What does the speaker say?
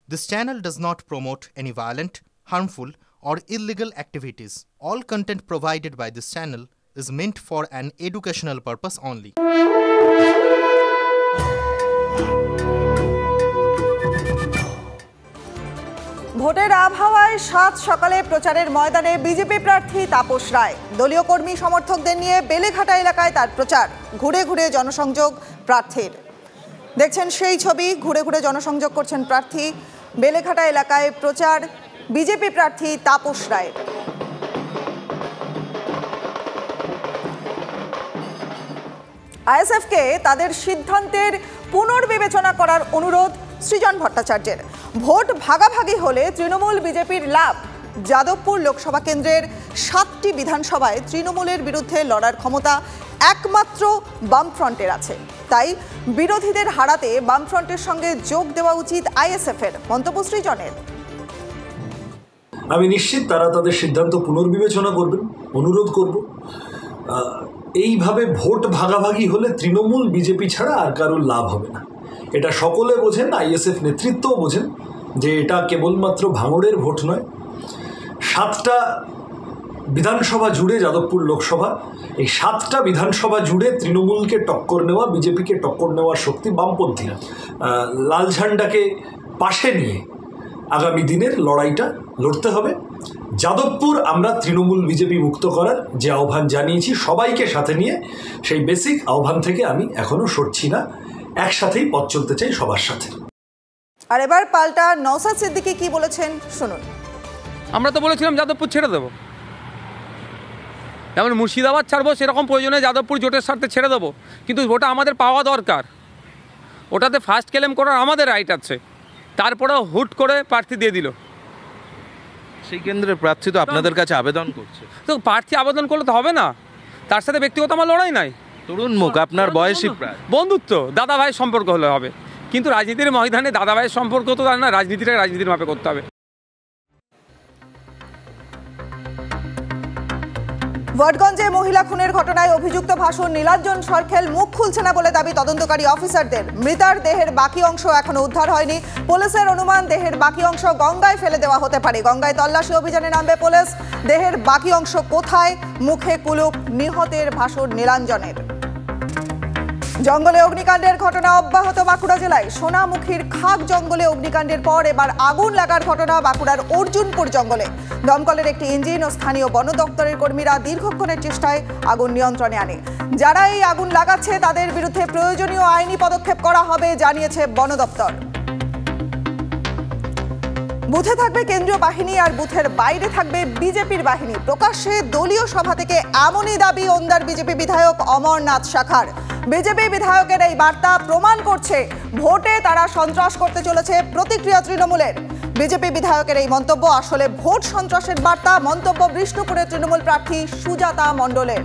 This channel does not promote any violent, harmful, or illegal activities. All content provided by this channel is meant for an educational purpose only. ভোটের আবহাওয়ায় সাত সকালে প্রচারের ময়দানে BJP প্রার্থী তাপস রায়। দলীয় কর্মী সমর্থকদের নিয়ে বেলেঘাটা এলাকায় তার প্রচার, ঘুরে ঘুরে জনসংযোগ প্রার্থীর। দেখছেন সেই ছবি, ঘুরে ঘুরে জনসংযোগ করছেন প্রার্থী। বেলেঘাটা এলাকায় প্রচার বিজেপি প্রার্থী তাপস রায়ের। আইএসএফকে তাদের সিদ্ধান্তের পুনর্বিবেচনা করার অনুরোধ সৃজন ভট্টাচার্যের। ভোট ভাগাভাগি হলে তৃণমূল বিজেপির লাভ। যাদবপুর লোকসভা কেন্দ্রের 7টি বিধানসভায় তৃণমূলের বিরুদ্ধে লড়ার ক্ষমতা একমাত্র বামফ্রন্টের আছে। তাই বিরোধীদের হারাতে বামফ্রন্টের সঙ্গে যোগ দেওয়া উচিত আইএসএফের, মন্তব্য সৃজনের। আমি নিশ্চিত তারা তাদের সিদ্ধান্ত পুনর্বিবেচনা করবেন, অনুরোধ করব। এইভাবে ভোট ভাগাভাগি হলে তৃণমূল বিজেপি ছাড়া আর কারোর লাভ হবে না। এটা সকলে বোঝেন, আইএসএফ নেতৃত্বও বোঝেন যে এটা কেবলমাত্র ভাঙড়ের ভোট নয়। 7টা বিধানসভা জুড়ে যাদবপুর লোকসভা, এই 7টা বিধানসভা জুড়ে তৃণমূলকে টক্কর নেওয়া, বিজেপিকে টক্কর নেওয়ার শক্তি বামপন্থীরা। লাল ঝান্ডাকে পাশে নিয়ে আগামী দিনের লড়াইটা লড়তে হবে। যাদবপুর আমরা তৃণমূল বিজেপি মুক্ত করার যে আহ্বান জানিয়েছি সবাইকে সাথে নিয়ে, সেই বেসিক আহ্বান থেকে আমি এখনও সরছি না। একসাথেই পথ চলতে চাই সবার সাথে। আর এবার পাল্টা নওশাদ সিদ্দিকী কি বলেছেন শুনুন। আমরা তো বলেছিলাম যাদবপুর ছেড়ে দেবো, যেমন মুর্শিদাবাদ ছাড়বো সেরকম প্রয়োজনে যাদবপুর জোটের স্বার্থে ছেড়ে দেবো, কিন্তু ওটা আমাদের পাওয়া দরকার। ওটাতে ফার্স্ট ক্লেম করার আমাদের রাইট আছে। তারপরেও হুট করে প্রার্থী দিয়ে দিল। সেই কেন্দ্রের প্রার্থী তো আপনাদের কাছে আবেদন করছে। তো প্রার্থী আবেদন করলে তো হবে না, তার সাথে ব্যক্তিগত আমার লড়াই নাই। তরুণ মুখ, আপনার বয়সী প্রায়, বন্ধুত্ব, দাদা ভাইয়ের সম্পর্ক হলে হবে। কিন্তু রাজনীতির ময়দানে দাদা ভাইয়ের সম্পর্ক তো না, রাজনীতিটা রাজনীতির মাপে করতে হবে। ভটগঞ্জে মহিলা খুনের ঘটনায় অভিযুক্ত ভাসুর নীলাঞ্জন সরখেল মুখ খুলছে না বলে দাবি তদন্তকারী অফিসারদের। মৃতার দেহের বাকি অংশ এখনো উদ্ধার হয়নি। পুলিশের অনুমান দেহের বাকি অংশ গঙ্গায় ফেলে দেওয়া হতে পারে। গঙ্গায় তল্লাশি অভিযানে নামবে পুলিশ। দেহের বাকি অংশ কোথায়, মুখে কুলুপ নিহতের ভাসুর নীলাঞ্জনের। জঙ্গলে অগ্নিকাণ্ডের ঘটনা অব্যাহত বাঁকুড়া জেলায়। সোনামুখীর খাগ জঙ্গলে অগ্নিকাণ্ডের পর এবার আগুন লাগার ঘটনা বাঁকুড়ার অর্জুনপুর জঙ্গলে। দমকলের একটি ইঞ্জিন ও স্থানীয় বন দপ্তরের কর্মীরা দীর্ঘক্ষণের চেষ্টায় আগুন নিয়ন্ত্রণে আনে। যারা এই আগুন লাগাচ্ছে তাদের বিরুদ্ধে প্রয়োজনীয় আইনি পদক্ষেপ করা হবে জানিয়েছে বন দপ্তর। বুথে থাকবে কেন্দ্রীয় বাহিনী আর বুথের বাইরে থাকবে বিজেপির বাহিনী। প্রকাশ্যে দলীয় সভা থেকে এমনই দাবি ওন্দার বিজেপি বিধায়ক অমরনাথ শাখার। বিজেপি বিধায়কের এই বার্তা প্রমাণ করছে ভোটে তারা সন্ত্রাস করতে চলেছে। প্রতিক্রিয়া তৃণমূলের। বিজেপি বিধায়কের এই মন্তব্য আসলে ভোট সন্ত্রাসের বার্তা, মন্তব্য বিষ্ণুপুরের তৃণমূল প্রার্থী সুজাতা মণ্ডলের।